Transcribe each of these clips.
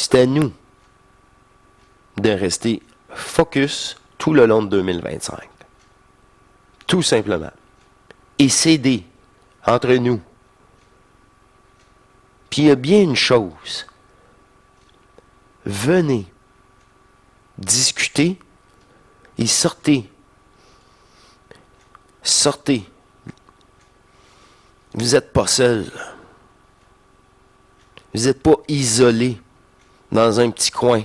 C'est à nous de rester focus tout le long de 2025. Tout simplement. Et s'aider entre nous. Puis il y a bien une chose. Venez discuter et sortez. Sortez. Vous n'êtes pas seul. Vous n'êtes pas isolé dans un petit coin.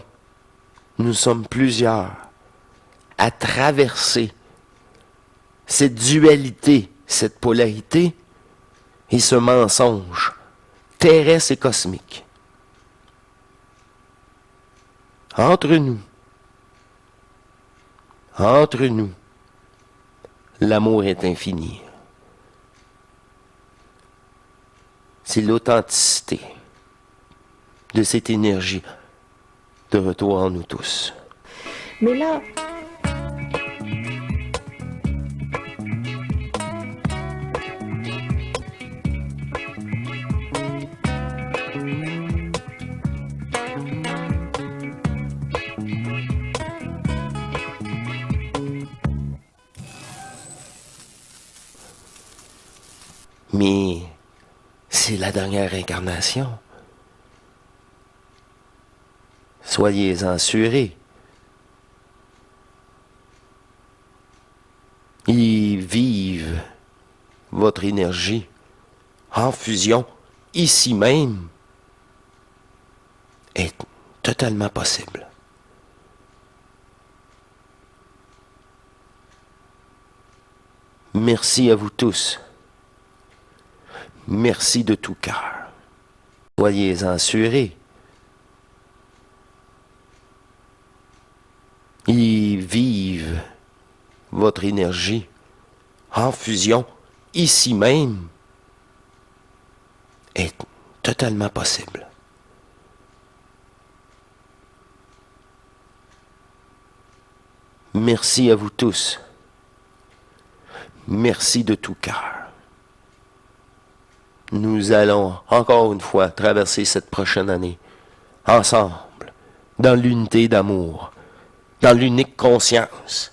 Nous sommes plusieurs à traverser cette dualité, cette polarité et ce mensonge terrestre et cosmique. Entre nous, l'amour est infini. C'est l'authenticité de cette énergie de retour en nous tous. Mais là, Mais c'est la dernière incarnation. Soyez-en assurés. Et vive votre énergie en fusion ici même est totalement possible. Merci à vous tous. Merci de tout cœur. Soyez-en assurés. Et vive votre énergie en fusion ici même est totalement possible. Merci à vous tous. Merci de tout cœur. Nous allons encore une fois traverser cette prochaine année ensemble, dans l'unité d'amour, dans l'unique conscience.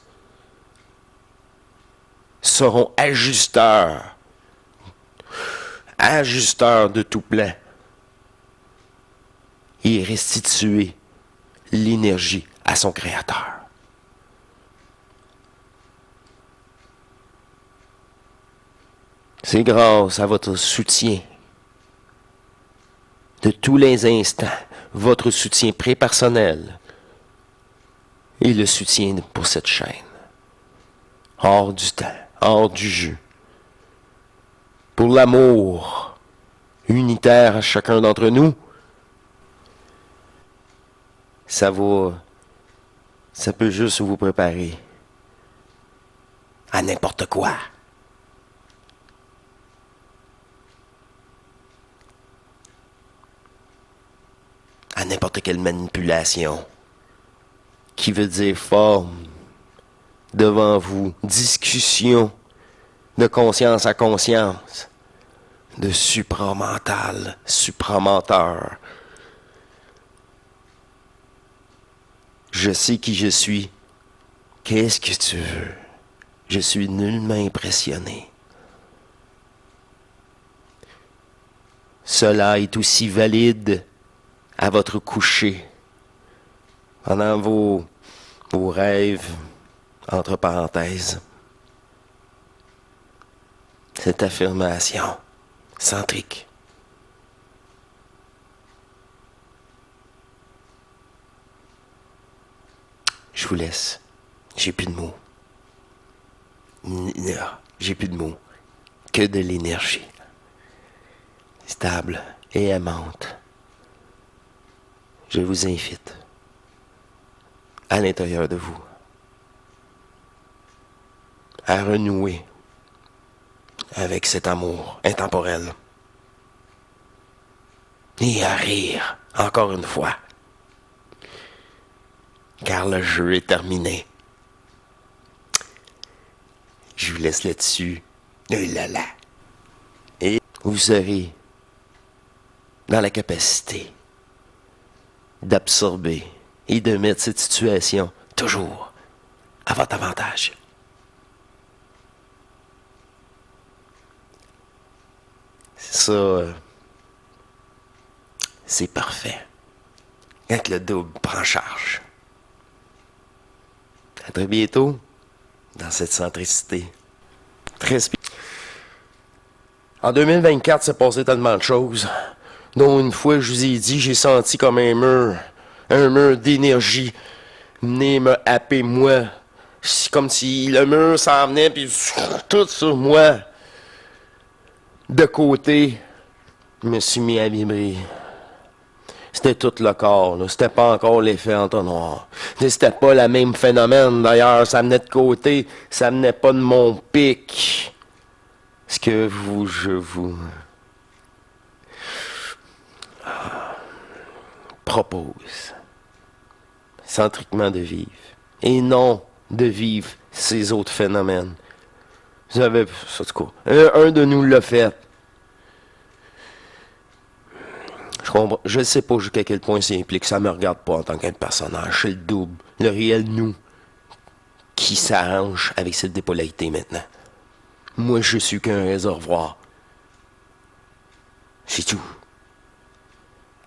Seront ajusteurs de tout plan et restituer l'énergie à son créateur. C'est grâce à votre soutien de tous les instants, votre soutien pré-personnel et le soutien pour cette chaîne. Hors du temps, hors du jeu. Pour l'amour unitaire à chacun d'entre nous, ça peut juste vous préparer à n'importe quoi. À n'importe quelle manipulation qui veut dire forme devant vous, discussion de conscience à conscience, de supramental, supramenteur. Je sais qui je suis. Qu'est-ce que tu veux? Je suis nullement impressionné. Cela est aussi valide à votre coucher, pendant vos rêves, entre parenthèses. Cette affirmation centrique. Je vous laisse. J'ai plus de mots. J'ai plus de mots. Que de l'énergie. Stable et aimante. Je vous invite à l'intérieur de vous à renouer avec cet amour intemporel et à rire encore une fois, car le jeu est terminé. Je vous laisse là-dessus. Et vous serez dans la capacité d'absorber et de mettre cette situation toujours à votre avantage. Ça, c'est parfait. Quand le double prend charge. À très bientôt dans cette centricité. En 2024, c'est passé tellement de choses. Dont une fois, je vous ai dit, j'ai senti comme un mur d'énergie venir me happer moi. C'est comme si le mur s'en venait, puis tout sur moi, de côté, je me suis mis à vibrer. C'était tout le corps, là. C'était pas encore l'effet entonnoir. C'était pas le même phénomène, d'ailleurs. Ça venait de côté, ça venait pas de mon pic. Ce que je vous propose, centriquement de vivre, et non de vivre ces autres phénomènes. Vous avez, en tout cas, un de nous l'a fait. Je ne sais pas jusqu'à quel point c'est impliqué. Ça me regarde pas en tant qu'un personnage. C'est le double, le réel nous, qui s'arrange avec cette dépolarité maintenant. Moi, je suis qu'un réservoir. C'est tout.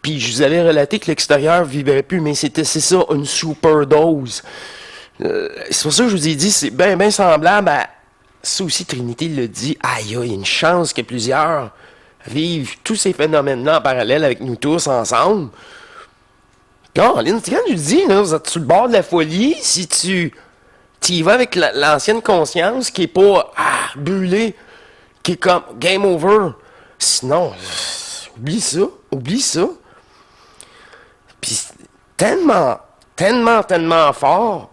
Puis je vous avais relaté que l'extérieur ne vibrait plus, mais c'est ça, une super dose. C'est pour ça que je vous ai dit, c'est bien semblable à... Ça aussi, Trinité le dit. Aïe, il y a une chance que plusieurs vivent tous ces phénomènes-là en parallèle avec nous tous ensemble. Caroline, quand je dis, là, vous êtes sur le bord de la folie, si tu y vas avec l'ancienne conscience qui est pas brûlée, qui est comme game over. Sinon, oublie ça. Puis tellement fort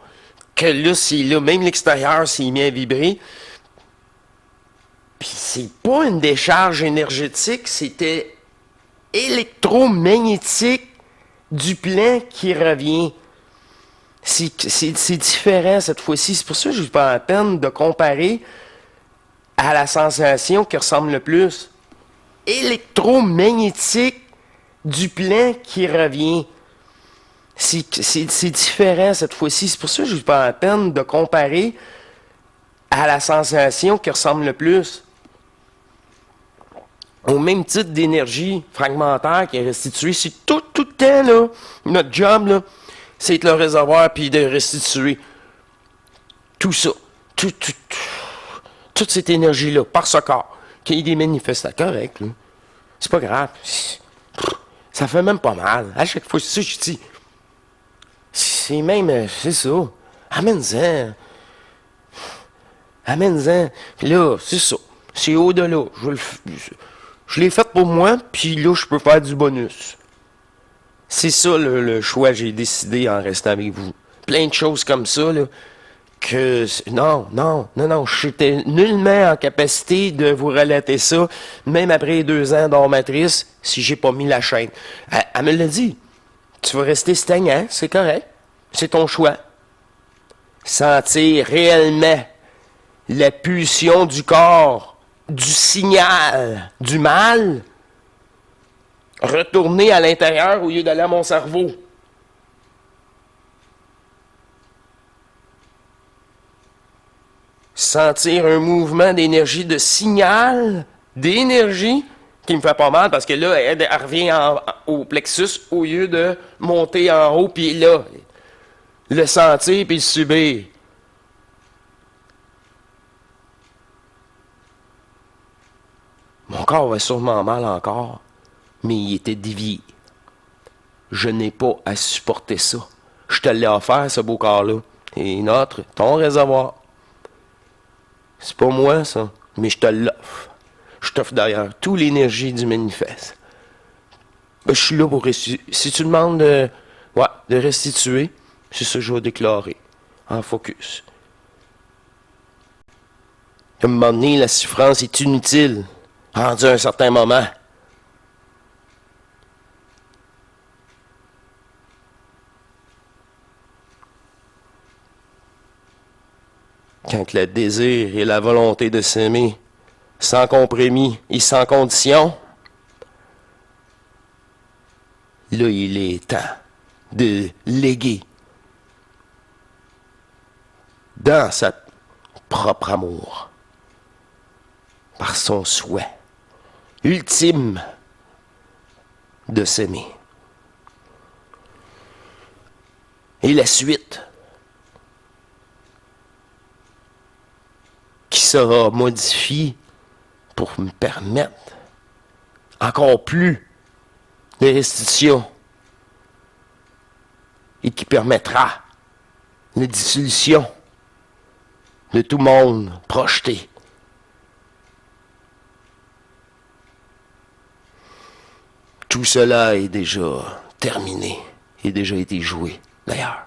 que là, c'est là, même l'extérieur s'est mis à vibrer. Puis c'est pas une décharge énergétique, c'était électromagnétique du plein qui revient. C'est différent cette fois-ci. C'est pour ça que je prends la peine de comparer à la sensation qui ressemble le plus. Électromagnétique du plein qui revient. C'est différent cette fois-ci. C'est pour ça que je prends la peine de comparer à la sensation qui ressemble le plus. Au même titre d'énergie fragmentaire qui est restituée. C'est tout le temps, là. Notre job, là, c'est être le réservoir puis de restituer tout ça. Toute cette énergie-là, par ce corps. Qu'il y ait des manifestations corrects, là. C'est pas grave. Ça fait même pas mal. À chaque fois, c'est ça que je dis. C'est même, c'est ça. Amène-en. Puis là, c'est ça. C'est au-delà. Je l'ai fait pour moi, puis là, je peux faire du bonus. C'est ça le choix que j'ai décidé en restant avec vous. Plein de choses comme ça, là, que... Non, j'étais nullement en capacité de vous relater ça, même après 2 ans d'ormatrice, si j'ai pas mis la chaîne. Elle me l'a dit. Tu vas rester stagnant, c'est correct. C'est ton choix. Sentir réellement la pulsion du corps, du signal, du mal, retourner à l'intérieur au lieu d'aller à mon cerveau. Sentir un mouvement d'énergie, de signal, d'énergie, qui me fait pas mal, parce que là, elle revient au plexus au lieu de monter en haut, puis là, le sentir, puis le subir. Mon corps va sûrement mal encore, mais il était dévié. Je n'ai pas à supporter ça. Je te l'ai offert, ce beau corps-là. Et ton réservoir. C'est pas moi, ça, mais je te l'offre. Je t'offre d'ailleurs toute l'énergie du manifeste. Ben, je suis là pour restituer. Si tu demandes de restituer, c'est ça que je vais déclarer. En focus. À un moment donné, la souffrance est inutile. Rendu à un certain moment. Quand le désir et la volonté de s'aimer, sans compromis et sans condition, là, il est temps de léguer dans sa propre amour, par son souhait ultime de s'aimer. Et la suite qui sera modifiée pour me permettre encore plus de restitution et qui permettra la dissolution de tout monde projeté. Tout cela est déjà terminé et déjà été joué, d'ailleurs.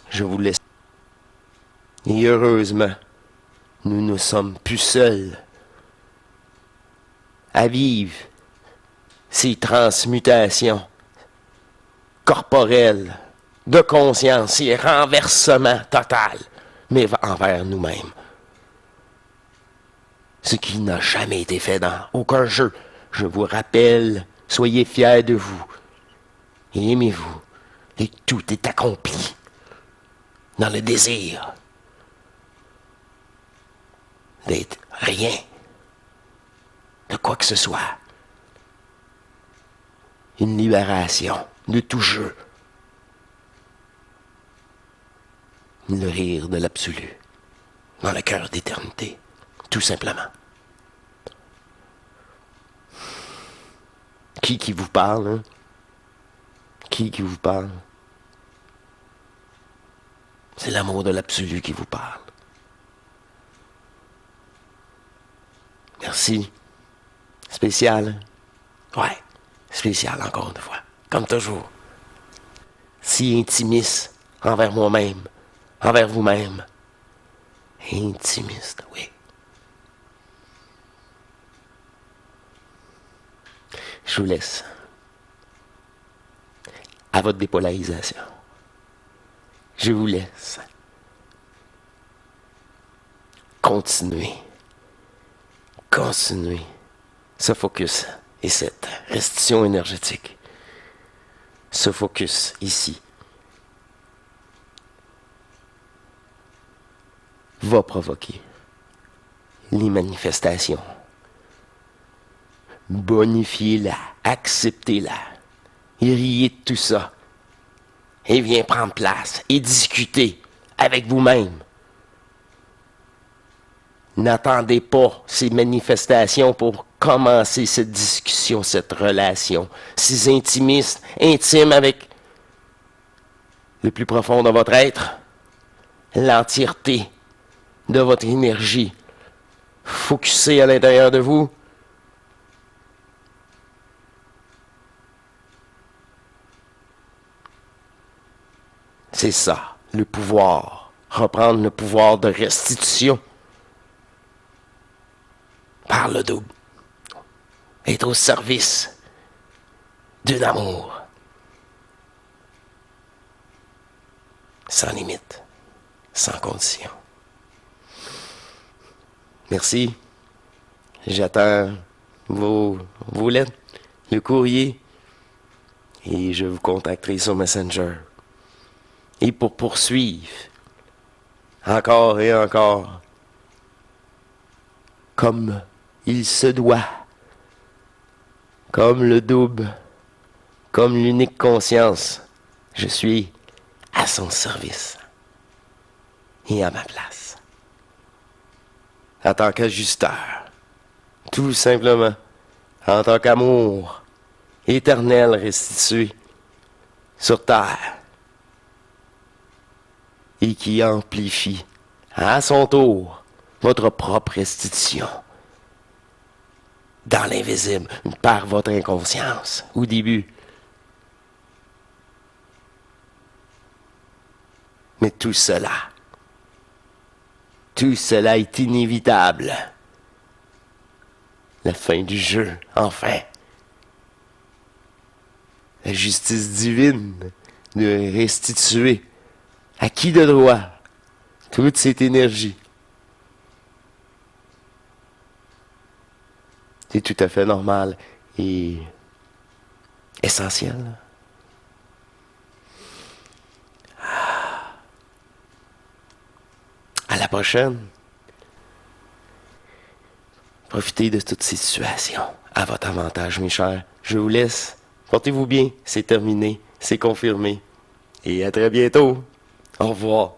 Je vous laisse. Et heureusement, nous ne sommes plus seuls à vivre ces transmutations corporelles de conscience et renversement total, mais envers nous-mêmes. Ce qui n'a jamais été fait dans aucun jeu. Je vous rappelle, soyez fiers de vous et aimez-vous, et tout est accompli dans le désir d'être rien, de quoi que ce soit. Une libération de tout jeu. Le rire de l'absolu, dans le cœur d'éternité, tout simplement. Qui vous parle, hein? Qui vous parle? C'est l'amour de l'absolu qui vous parle. Merci. Spécial. Ouais, spécial encore une fois. Comme toujours. Si intimiste envers moi-même, envers vous-même. Intimiste, oui. Je vous laisse à votre dépolarisation. Je vous laisse continuer ce focus et cette restitution énergétique. Ce focus ici va provoquer les manifestations. Bonifiez-la, acceptez-la, et riez de tout ça. Et viens prendre place et discuter avec vous-même. N'attendez pas ces manifestations pour commencer cette discussion, cette relation. Ces intimistes, intimes avec le plus profond de votre être, l'entièreté de votre énergie, focusée à l'intérieur de vous. C'est ça, le pouvoir. Reprendre le pouvoir de restitution par le double. Être au service d'un amour sans limite, sans condition. Merci. J'attends vos lettres, le courrier, et je vous contacterai sur Messenger. Et pour poursuivre, encore et encore, comme il se doit, comme le double, comme l'unique conscience, je suis à son service et à ma place. En tant qu'ajusteur, tout simplement, en tant qu'amour éternel restitué sur terre, et qui amplifie à son tour votre propre restitution dans l'invisible par votre inconscience au début. Mais tout cela est inévitable. La fin du jeu, enfin. La justice divine de restituer à qui de droit toute cette énergie. C'est tout à fait normal et essentiel. À la prochaine. Profitez de toutes ces situations à votre avantage, mes chers. Je vous laisse. Portez-vous bien. C'est terminé. C'est confirmé. Et à très bientôt. Au revoir.